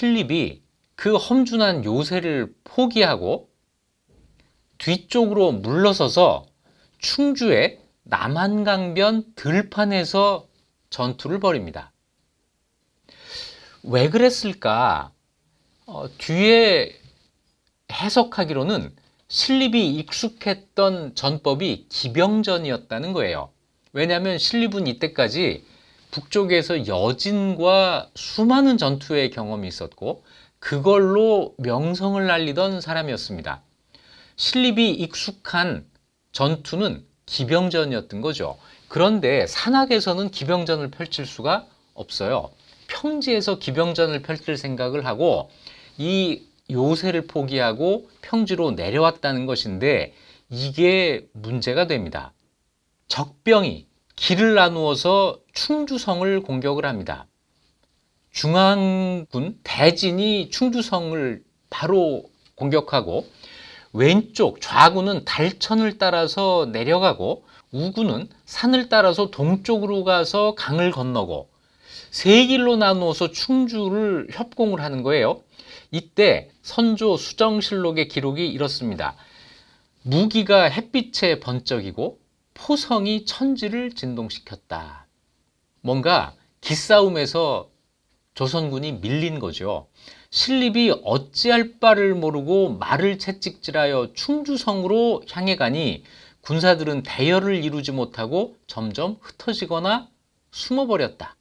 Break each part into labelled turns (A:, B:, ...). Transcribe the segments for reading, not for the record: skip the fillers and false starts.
A: 신립이 그 험준한 요새를 포기하고 뒤쪽으로 물러서서 충주의 남한강변 들판에서 전투를 벌입니다. 왜 그랬을까? 뒤에 해석하기로는 신립이 익숙했던 전법이 기병전이었다는 거예요. 왜냐하면 신립은 이때까지 북쪽에서 여진과 수많은 전투의 경험이 있었고 그걸로 명성을 날리던 사람이었습니다. 신립이 익숙한 전투는 기병전이었던 거죠. 그런데 산악에서는 기병전을 펼칠 수가 없어요. 평지에서 기병전을 펼칠 생각을 하고 이 요새를 포기하고 평지로 내려왔다는 것인데 이게 문제가 됩니다. 적병이 길을 나누어서 충주성을 공격을 합니다. 중앙군 대진이 충주성을 바로 공격하고 왼쪽 좌군은 달천을 따라서 내려가고 우군은 산을 따라서 동쪽으로 가서 강을 건너고 세 길로 나누어서 충주를 협공을 하는 거예요. 이때 선조 수정실록의 기록이 이렇습니다. 무기가 햇빛에 번쩍이고 포성이 천지를 진동시켰다. 뭔가 기싸움에서 조선군이 밀린 거죠. 신립이 어찌할 바를 모르고 말을 채찍질하여 충주성으로 향해 가니 군사들은 대열을 이루지 못하고 점점 흩어지거나 숨어버렸다.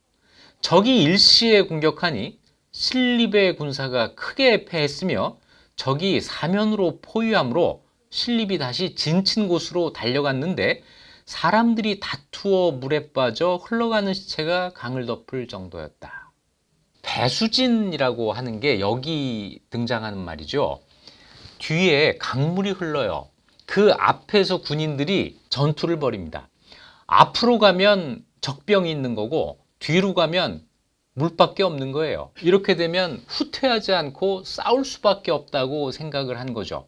A: 적이 일시에 공격하니 신립의 군사가 크게 패했으며 적이 사면으로 포위함으로 신립이 다시 진친 곳으로 달려갔는데 사람들이 다투어 물에 빠져 흘러가는 시체가 강을 덮을 정도였다. 배수진이라고 하는 게 여기 등장하는 말이죠. 뒤에 강물이 흘러요. 그 앞에서 군인들이 전투를 벌입니다. 앞으로 가면 적병이 있는 거고 뒤로 가면 물밖에 없는 거예요. 이렇게 되면 후퇴하지 않고 싸울 수밖에 없다고 생각을 한 거죠.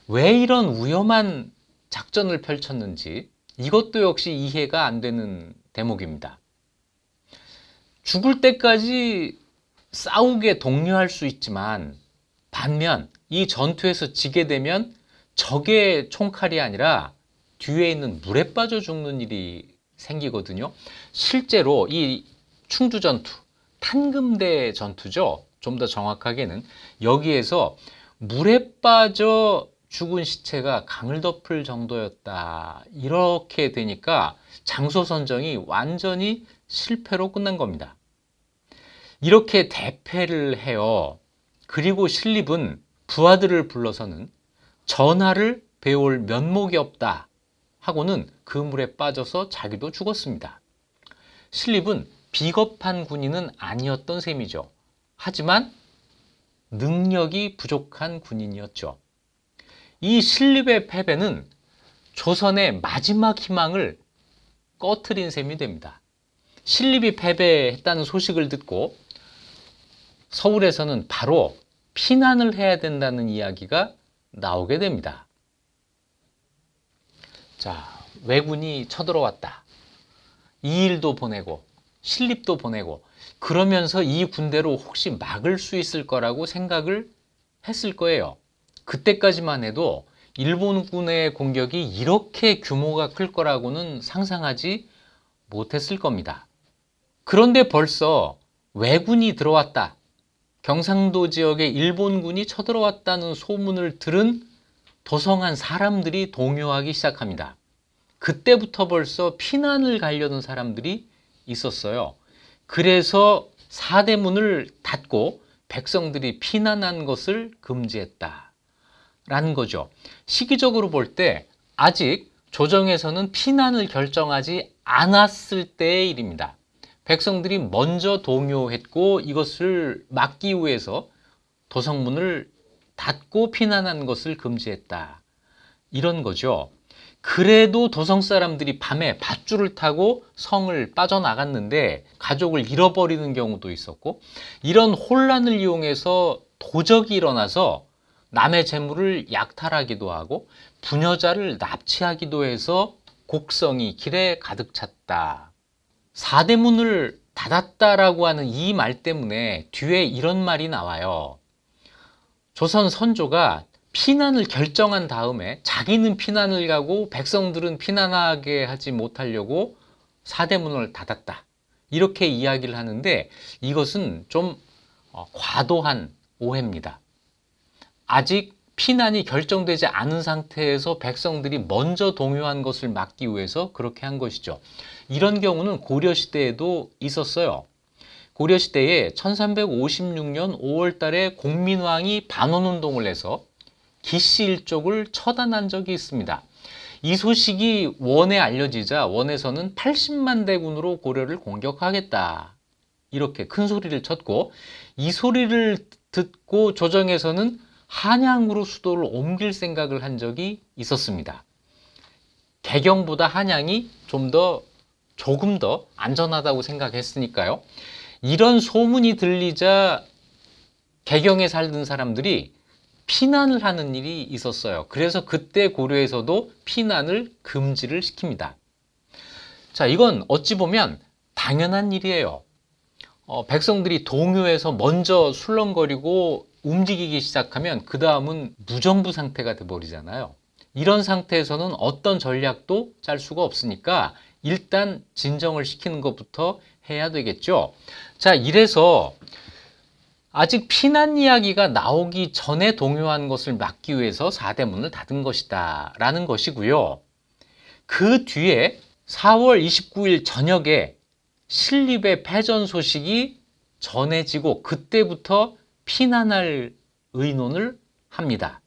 A: 왜 이런 위험한 작전을 펼쳤는지 이것도 역시 이해가 안 되는 대목입니다. 죽을 때까지 싸우게 독려할 수 있지만 반면 이 전투에서 지게 되면 적의 총칼이 아니라 뒤에 있는 물에 빠져 죽는 일이 생기거든요. 실제로 이 충주 전투, 탄금대 전투죠. 좀 더 정확하게는 여기에서 물에 빠져 죽은 시체가 강을 덮을 정도였다. 이렇게 되니까 장소 선정이 완전히 실패로 끝난 겁니다. 이렇게 대패를 해요. 그리고 신립은 부하들을 불러서는 전하를 배울 면목이 없다 하고는 그 물에 빠져서 자기도 죽었습니다. 신립은 비겁한 군인은 아니었던 셈이죠. 하지만 능력이 부족한 군인이었죠. 이 신립의 패배는 조선의 마지막 희망을 꺼트린 셈이 됩니다. 신립이 패배했다는 소식을 듣고 서울에서는 바로 피난을 해야 된다는 이야기가 나오게 됩니다. 자, 왜군이 쳐들어왔다. 이일도 보내고 신립도 보내고 그러면서 이 군대로 혹시 막을 수 있을 거라고 생각을 했을 거예요. 그때까지만 해도 일본군의 공격이 이렇게 규모가 클 거라고는 상상하지 못했을 겁니다. 그런데 벌써 왜군이 들어왔다. 경상도 지역에 일본군이 쳐들어왔다는 소문을 들은 도성한 사람들이 동요하기 시작합니다. 그때부터 벌써 피난을 가려는 사람들이 있었어요. 그래서 사대문을 닫고 백성들이 피난한 것을 금지했다. 라는 거죠. 시기적으로 볼 때 아직 조정에서는 피난을 결정하지 않았을 때의 일입니다. 백성들이 먼저 동요했고 이것을 막기 위해서 도성문을 닫고 피난한 것을 금지했다. 이런 거죠. 그래도 도성 사람들이 밤에 밧줄을 타고 성을 빠져나갔는데 가족을 잃어버리는 경우도 있었고 이런 혼란을 이용해서 도적이 일어나서 남의 재물을 약탈하기도 하고 부녀자를 납치하기도 해서 곡성이 길에 가득 찼다. 사대문을 닫았다라고 하는 이 말 때문에 뒤에 이런 말이 나와요. 조선 선조가 피난을 결정한 다음에 자기는 피난을 가고 백성들은 피난하게 하지 못하려고 사대문을 닫았다. 이렇게 이야기를 하는데 이것은 좀 과도한 오해입니다. 아직 피난이 결정되지 않은 상태에서 백성들이 먼저 동요한 것을 막기 위해서 그렇게 한 것이죠. 이런 경우는 고려시대에도 있었어요. 고려시대에 1356년 5월 달에 공민왕이 반원운동을 해서 기씨 일족을 처단한 적이 있습니다. 이 소식이 원에 알려지자 원에서는 80만 대군으로 고려를 공격하겠다. 이렇게 큰 소리를 쳤고 이 소리를 듣고 조정에서는 한양으로 수도를 옮길 생각을 한 적이 있었습니다. 개경보다 한양이 조금 더 안전하다고 생각했으니까요. 이런 소문이 들리자 개경에 살던 사람들이 피난을 하는 일이 있었어요. 그래서 그때 고려에서도 피난을 금지를 시킵니다. 자, 이건 어찌 보면 당연한 일이에요. 백성들이 동요해서 먼저 술렁거리고 움직이기 시작하면 그 다음은 무정부 상태가 돼버리잖아요. 이런 상태에서는 어떤 전략도 짤 수가 없으니까 일단 진정을 시키는 것부터 해야 되겠죠. 자, 이래서 아직 피난 이야기가 나오기 전에 동요한 것을 막기 위해서 사대문을 닫은 것이다 라는 것이고요. 그 뒤에 4월 29일 저녁에 신립의 패전 소식이 전해지고 그때부터 피난할 의논을 합니다.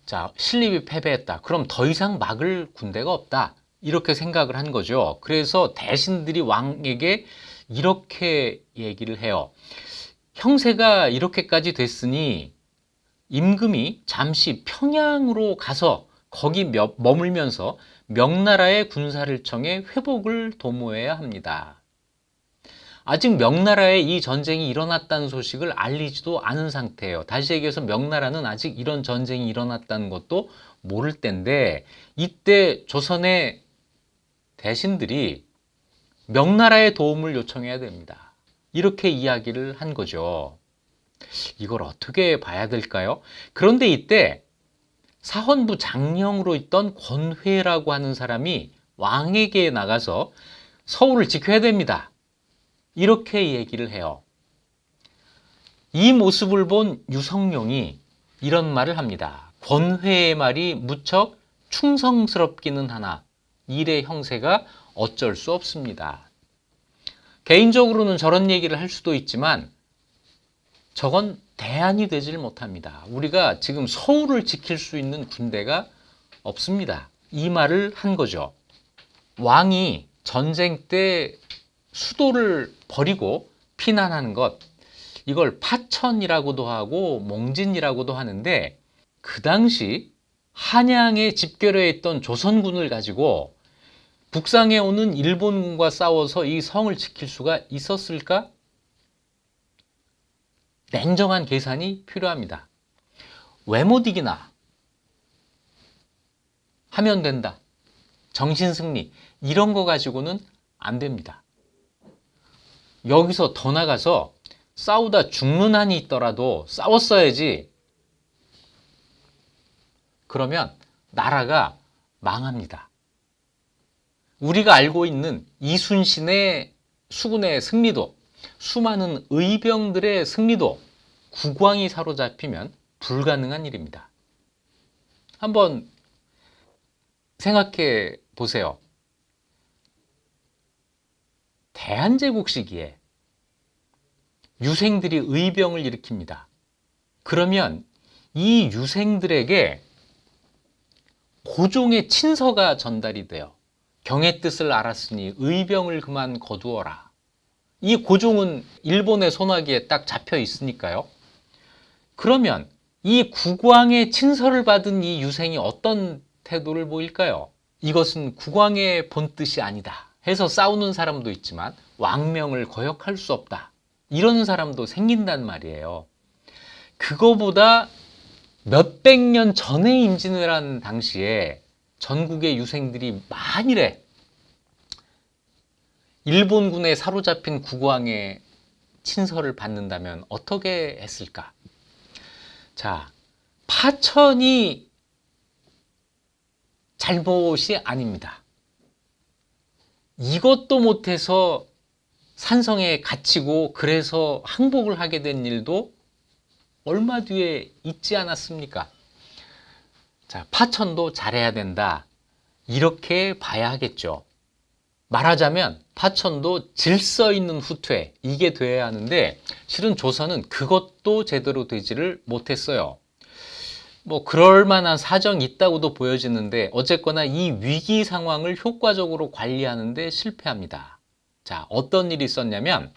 A: 자, 신립이 패배했다. 그럼 더 이상 막을 군대가 없다. 이렇게 생각을 한 거죠. 그래서 대신들이 왕에게 이렇게 얘기를 해요. 형세가 이렇게까지 됐으니 임금이 잠시 평양으로 가서 거기 머물면서 명나라의 군사를 청해 회복을 도모해야 합니다. 아직 명나라에 이 전쟁이 일어났다는 소식을 알리지도 않은 상태예요. 다시 얘기해서 명나라는 아직 이런 전쟁이 일어났다는 것도 모를 때인데 이때 조선의 대신들이 명나라의 도움을 요청해야 됩니다. 이렇게 이야기를 한 거죠. 이걸 어떻게 봐야 될까요? 그런데 이때 사헌부 장령으로 있던 권회라고 하는 사람이 왕에게 나가서 서울을 지켜야 됩니다. 이렇게 얘기를 해요. 이 모습을 본 유성룡이 이런 말을 합니다. 권회의 말이 무척 충성스럽기는 하나 일의 형세가 어쩔 수 없습니다. 개인적으로는 저런 얘기를 할 수도 있지만 저건 대안이 되질 못합니다. 우리가 지금 서울을 지킬 수 있는 군대가 없습니다. 이 말을 한 거죠. 왕이 전쟁 때 수도를 버리고 피난하는 것, 이걸 파천이라고도 하고 몽진이라고도 하는데 그 당시 한양에 집결해 있던 조선군을 가지고 북상에 오는 일본군과 싸워서 이 성을 지킬 수가 있었을까? 냉정한 계산이 필요합니다. 왜 못 이기나? 하면 된다. 정신승리 이런 거 가지고는 안 됩니다. 여기서 더 나가서 싸우다 죽는 한이 있더라도 싸웠어야지. 그러면 나라가 망합니다. 우리가 알고 있는 이순신의 수군의 승리도 수많은 의병들의 승리도 국왕이 사로잡히면 불가능한 일입니다. 한번 생각해 보세요. 대한제국 시기에 유생들이 의병을 일으킵니다. 그러면 이 유생들에게 고종의 친서가 전달이 돼요. 경의 뜻을 알았으니 의병을 그만 거두어라. 이 고종은 일본의 손아귀에 딱 잡혀 있으니까요. 그러면 이 국왕의 친서를 받은 이 유생이 어떤 태도를 보일까요? 이것은 국왕의 본뜻이 아니다 해서 싸우는 사람도 있지만 왕명을 거역할 수 없다. 이런 사람도 생긴단 말이에요. 그거보다 몇백 년 전에 임진을 한 당시에 전국의 유생들이 만일에 일본군에 사로잡힌 국왕의 친서를 받는다면 어떻게 했을까? 자, 파천이 잘못이 아닙니다. 이것도 못해서 산성에 갇히고 그래서 항복을 하게 된 일도 얼마 뒤에 있지 않았습니까? 자, 파천도 잘해야 된다. 이렇게 봐야 하겠죠. 말하자면 파천도 질서 있는 후퇴, 이게 돼야 하는데 실은 조선은 그것도 제대로 되지를 못했어요. 뭐 그럴 만한 사정이 있다고도 보여지는데 어쨌거나 이 위기 상황을 효과적으로 관리하는 데 실패합니다. 자, 어떤 일이 있었냐면